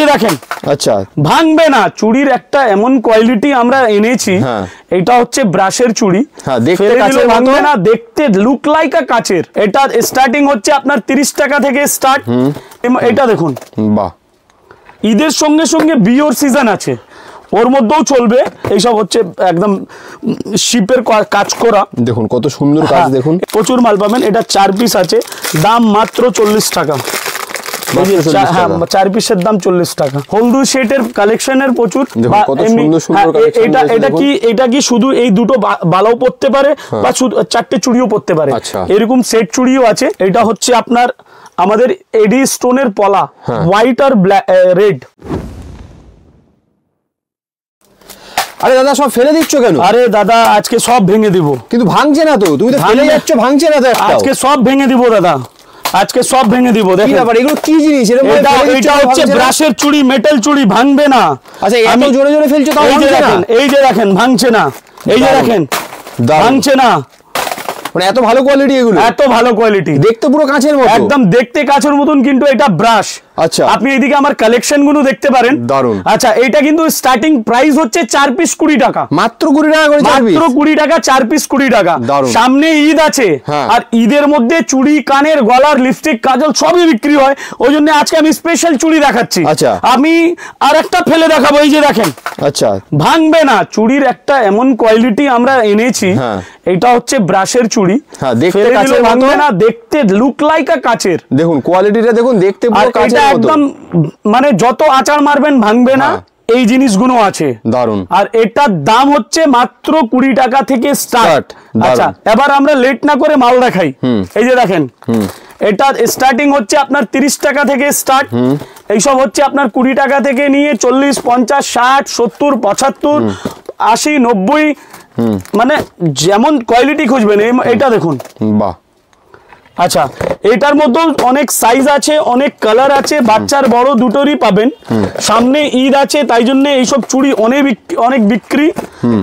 যে দেখেন, আচ্ছা ভাঙবে না। চুড়ির একটা এমন কোয়ালিটি আমরা এনেছি, এটা হচ্ছে ব্রাশের চুড়ি, দেখতে কাচের ভাঙবে না, দেখতে লুক লাইক আ কাচের। এটা স্টার্টিং হচ্ছে আপনার 30 টাকা থেকে স্টার্ট। এটা দেখুন, বাহ, ঈদের সঙ্গে সঙ্গে বিয়ের সিজন আছে, ওর মধ্যেও চলবে। এইসব হচ্ছে একদম শিপের কাজ করা, দেখুন কত সুন্দর কাজ, দেখুন প্রচুর মাল পাবেন। এটা 4 পিস আছে, দাম মাত্র 40 টাকা। 4 পিসের দাম 40 টাকা। হলদু সেটের কালেকশনের প্রচুর। এটা কি শুধু এই দুটো বালাও পড়তে পারে বা শুধু 4টে চুড়িও পড়তে পারে, এরকম সেট চুড়িও আছে। এটা হচ্ছে আপনার আমাদের এডি স্টোনের পলা, হোয়াইট আর রেড। আরে দাদা সব ফেলে দিচ্ছ কেন? আরে দাদা আজকে সব ভেঙে দিব। কিন্তু ভাঙছে না তো, তুমি তো ফেলে যাচ্ছ, ভাঙছে না তো। আজকে সব ভেঙে দিব দাদা, আজকে সব ভেঙে দিব। দেখেন এগুলো কি জিনিস? এটা হচ্ছে ব্রাশের চুড়ি, মেটাল চুড়ি, ভাঙবে না। আচ্ছা এত জোরে জোরে ফেলছো তাও ভাঙছে না? এই যে দেখেন, ভাঙছে না, এই যে দেখেন, ভাঙছে না। মানে এত ভালো কোয়ালিটি, এগুলো এত ভালো কোয়ালিটি, দেখতে পুরো কাঁচের মতো, একদম দেখতে কাঁচের মতন, কিন্তু এটা ব্রাশ। আচ্ছা আপনি এইদিকে আমার কালেকশন গুলো দেখতে পারেন, দারুন। আচ্ছা এটা কিন্তু স্টার্টিং প্রাইস হচ্ছে 4 পিস 20 টাকা, মাত্র 20 টাকা করে, মাত্র 20 টাকা, 4 পিস 20 টাকা। সামনে ঈদ আছে, আর ঈদের মধ্যে চুড়ি, কানের, গলার, লিপস্টিক, কাজল সবই বিক্রি হয়, ওই জন্য আজকে আমি স্পেশাল চুড়ি দেখাচ্ছি। আচ্ছা আমি আর একটা ফেলে দেখাবো, এই যে দেখেন, আচ্ছা ভাঙবে না। চুড়ির একটা এমন কোয়ালিটি আমরা এনেছি, এটা হচ্ছে ব্রাশের চুড়ি, দেখতে কাচের ভাঙবে না, দেখতে লুক লাইক আ কাচের। দেখুন কোয়ালিটিটা দেখুন, দেখতে পুরো কাচের মতো, একদম মানে যত আচার মারবেন ভাঙবে না, এই জিনিসগুলো আছে, দারুন। আর এটার দাম হচ্ছে মাত্র 20 টাকা থেকে স্টার্ট। আচ্ছা এবার আমরা লেট না করে মাল দেখাই। এই যে দেখেন, এটা স্টার্টিং হচ্ছে আপনার 30 টাকা থেকে স্টার্ট। এইসব হচ্ছে আপনার 20 টাকা থেকে নিয়ে 40, 50, 60, 70, 75, 80, 90, মানে যেমন কোয়ালিটি খুঁজবেন। এটা দেখুন, বাহ। আচ্ছা এটার মধ্যেও অনেক সাইজ আছে, অনেক কালার আছে, বাচ্চার বড় দুটোরই পাবেন। সামনে ঈদ আছে, তাই জন্য এইসব চুড়ি অনেক বিক্রি।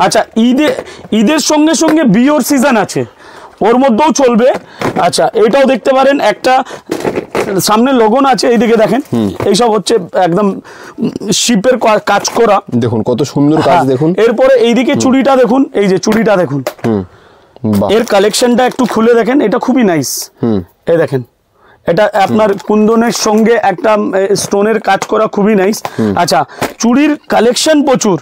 আচ্ছা ঈদের সঙ্গে সঙ্গে বিয়ের সিজন আছে, ওর মধ্যেও চলবে। আচ্ছা এটাও দেখতে পারেন, একটা সামনে লগন আছে, এইদিকে দেখেন, এইসব হচ্ছে একদম শিপের কাজ করা, দেখুন কত সুন্দর কাজ, দেখুন। এরপরে এইদিকে চুড়িটা দেখুন, এই যে চুড়িটা দেখুন, এর কালেকশনটা একটু খুলে দেখেন, এটা খুবই নাইস। এই দেখেন, এটা আপনার কুন্দনের সঙ্গে একটা স্টোনের কাজ করা, খুবই নাইস। আচ্ছা চুড়ির কালেকশন প্রচুর,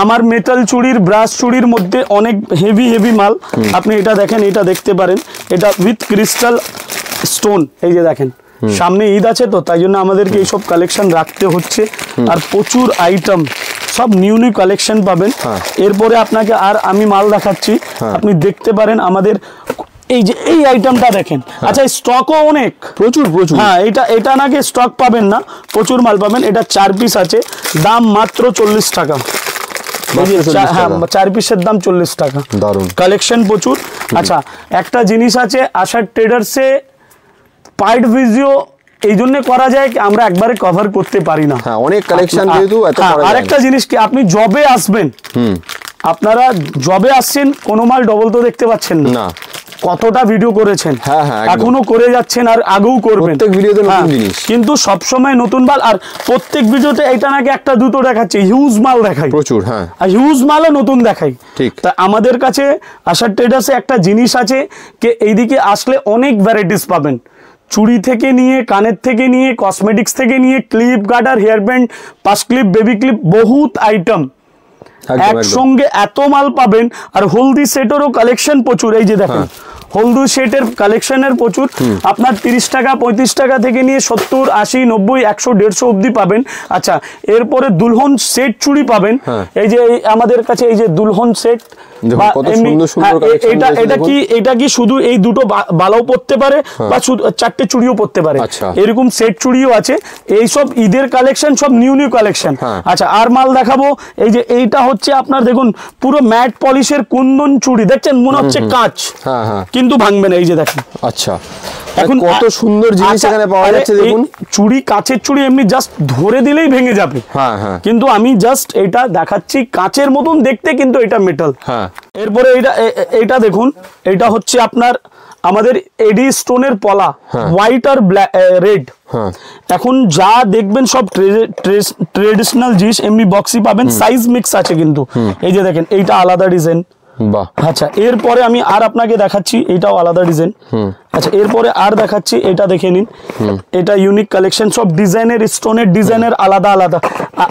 আমার মেটাল চুড়ির, ব্রাশ চুড়ির মধ্যে অনেক হেভি মাল। আপনি এটা দেখেন, এটা দেখতে পারেন, এটা উইথ ক্রিস্টাল স্টোন। এই যে দেখেন, সামনে ঈদ আছে তো, তাই জন্য আমাদেরকে এইসব কালেকশন রাখতে হচ্ছে, আর প্রচুর আইটেম, সব নিউ কালেকশন পাবেন। এরপরে আপনাকে আর আমি মাল দেখাচ্ছি, আপনি দেখতে পারেন আমাদের এই যে এই আইটেমটা দেখেন। আচ্ছা স্টকও অনেক, প্রচুর। হ্যাঁ এটা নাকি স্টক পাবেন না, প্রচুর মাল পাবেন। এটা 4 পিস আছে, দাম মাত্র 40 টাকা। 4 পিসের দাম 40 টাকা, দারুন কালেকশন প্রচুর। আচ্ছা একটা জিনিস আছে, আশা ট্রেডার্সে পার্ট ভিডিও এই জন্য করা যায় কি, আমরা একবারে কভার করতে পারি না, অনেক কালেকশন যেহেতু। আরেকটা জিনিস কি, আপনি জবে আসবেন, আপনারা জবে আসছেন, কোনো মাল ডবল তো দেখতে পাচ্ছেন না, কতটা ভিডিও করেছেন, এখনো করে যাচ্ছেন, আর আগেও করবেন, প্রত্যেক ভিডিওতে নতুন জিনিস, কিন্তু সব সময় নতুন মাল। আর প্রত্যেক ভিডিওতে এটা নাকি একটা দুটো দেখাচ্ছে, হিউজ মাল দেখাই প্রচুর, আর হিউজ মালও নতুন দেখাই, ঠিক। তা আমাদের কাছে আশা ট্রেডার্সে একটা জিনিস আছে যে এইদিকে আসলে অনেক ভ্যারাইটিস পাবেন, চুড়ি থেকে নিয়ে, কানের থেকে নিয়ে, কসমেটিক্স থেকে নিয়ে, ক্লিপ, গার্ডার, হেয়ার ব্যান্ড, পাস ক্লিপ, বেবি ক্লিপ, বহুত আইটেম একসঙ্গে এত মাল পাবেন। আর হলদি সেটেরও কালেকশন প্রচুর, এই যে দেখেন, হলদু সেটের কালেকশনের প্রচুর, আপনার 30 টাকা 35 টাকা থেকে নিয়ে 70, 80, 90, 100, 150 অবধি পাবেন। আচ্ছা এরপরে দুলহন সেট চুড়ি পাবেন, এই যে আমাদের কাছে এই যে দুলহন সেট, এটা কি শুধু এই দুটো বালাও পড়তে পারে বা 4টে চুড়িও পড়তে পারে, এরকম সেট চুড়িও আছে। এইসব ঈদের কালেকশন, সব নিউ কালেকশন। আচ্ছা আর মাল দেখাবো, এই যে এইটা হচ্ছে আপনার দেখুন, পুরো ম্যাট পলিশের কুন্দন চুড়ি, দেখছেন মনে হচ্ছে কাঁচ, কিন্তু ভাঙবে না, এই যে দেখেন। আচ্ছা এখন কত সুন্দর জিনিস এখানে পাওয়া যাচ্ছে, দেখুন চুড়ি, কাঁচের চুড়ি এমনি জাস্ট ধরে দিলেই ভেঙে যাবে, কিন্তু আমি জাস্ট এটা দেখাচ্ছি কাঁচের মতন দেখতে, কিন্তু এটা মেটাল। এরপরে এইটা দেখুন, এটা হচ্ছে আপনার আমাদের এডি স্টোনের পলা, হোয়াইট আর ব্ল্যাক রেড। এখন যা দেখবেন সব ট্রেডিশনাল জিনিস এমনি বক্সই পাবেন, সাইজ মিক্স আছে কিন্তু। এই যে দেখেন এইটা আলাদা ডিজাইন। বাহ। আচ্ছা এরপরে আমি আর আপনাকে দেখাচ্ছি, এটাও আলাদা ডিজাইন। আচ্ছা এরপরে আর দেখাচ্ছি, এটা দেখে নিন, এটা ইউনিক কালেকশন, সব ডিজাইনের স্টোনের ডিজাইনের আলাদা আলাদা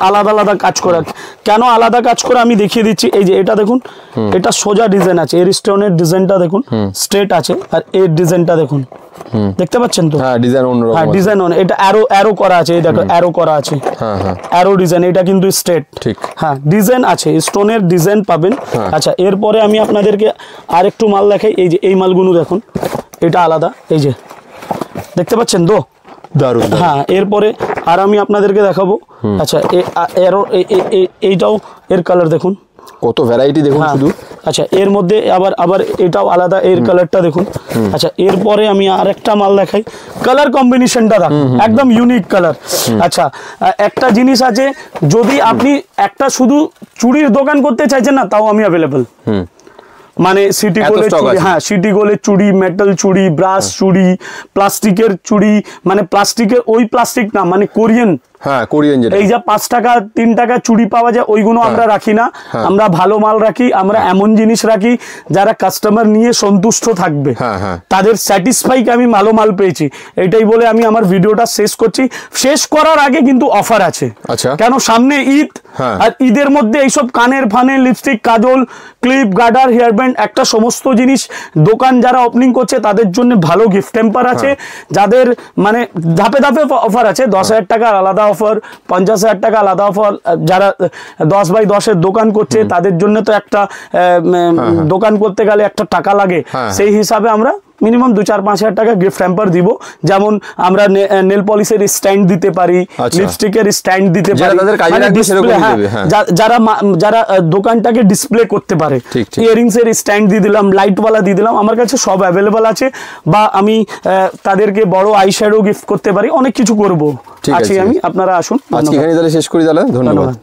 আলাদা আলাদা কাজ করা। কেন আলাদা কাজ করে আমি দেখিয়ে দিচ্ছি। এই যে এটা দেখুন, এটা সোজা ডিজাইন আছে, এর স্টোনের ডিজাইনটা দেখুন স্ট্রেট আছে, আর এর ডিজাইনটা দেখুন, দেখতে পাচ্ছেন তো? হ্যাঁ ডিজাইন অন্যরকম। হ্যাঁ ডিজাইন এটা অ্যারো করা আছে, এই দেখো অ্যারো করা আছে, অ্যারো ডিজাইন, এটা কিন্তু স্ট্রেট। ঠিক। হ্যাঁ ডিজাইন আছে, স্টোনের ডিজাইন পাবেন। আচ্ছা এরপরে আমি আপনাদেরকে আরেকটু মাল দেখাই। এই যে এই মালগুলো দেখুন, এটা আলাদা, এই যে দেখতে পাচ্ছেন তো? দারুণ। হ্যাঁ এরপরে আর আমি আপনাদেরকে দেখাবো। আচ্ছা এইটাও এর কালার দেখুন, কত ভ্যারাইটি দেখুন শুধু। আচ্ছা এর মধ্যে আবার এটাও আলাদা, এর কালারটা দেখুন। আচ্ছা এরপরে আমি আর একটা মাল দেখাই, কালার কম্বিনেশনটা দেখুন, একদম ইউনিক কালার। আচ্ছা একটা জিনিস আছে, যদি আপনি একটা শুধু চুড়ির দোকান করতে চাইছেন না, তাও আমি অ্যাভেলেবল। মানে সিটি গোলের চুড়ি, হ্যাঁ সিটি গোলের চুড়ি, মেটাল চুড়ি, ব্রাশ চুড়ি, প্লাস্টিকের চুড়ি, মানে প্লাস্টিকের ওই প্লাস্টিক না, মানে কোরিয়ান। হ্যাঁ কোরিয়ান, যেটা এই যে 5 টাকা 3 টাকা চুড়ি পাওয়া যায়, ওইগুলো আমরা রাখি না। আমরা ভালো মাল রাখি, আমরা এমন জিনিস রাখি যারা কাস্টমার নিয়ে সন্তুষ্ট থাকবে, তাদের স্যাটিসফাইকে আমি ভালো মাল পেয়েছি, এটাই বলে আমি আমার ভিডিওটা শেষ করছি। শেষ করার আগে কিন্তু অফার আছে। আচ্ছা। কেন সামনে ঈদ, আর ঈদের মধ্যে এইসব কানের ফানে, লিপস্টিক, কাজল, ক্লিপ, গার্ডার, হেয়ার ব্যান্ড, একটা সমস্ত জিনিস দোকান যারা ওপেনিং করছে তাদের জন্য ভালো গিফট টেম্পার আছে। যাদের মানে ধাপে ধাপে অফার আছে, 10,000 টাকার আলাদা অফার, 50,000 টাকা আলাদা অফার। যারা 10x10-এর দোকান করছে তাদের জন্য তো একটা দোকান করতে গেলে একটা টাকা লাগে, সেই হিসাবে আমরা মিনিমাম 2-4-5 হাজার টাকা গিফট হ্যাম্পার দিব। যেমন আমরা নেল পলিশের স্ট্যান্ড দিতে পারি, লিপস্টিকের স্ট্যান্ড দিতে পারি, যারা দোকানটাকে ডিসপ্লে করতে পারে, ইয়ারিংস এর স্ট্যান্ড দিয়ে দিলাম, লাইটওয়ালা দিয়ে দিলাম, আমার কাছে সব অ্যাভেলেবল আছে। বা আমি তাদেরকে বড় আই শ্যাডো গিফট করতে পারি, অনেক কিছু করবো। আছি আমি, আপনারা আসুন। আজকে এখানে তাহলে শেষ করি, তাহলে ধন্যবাদ।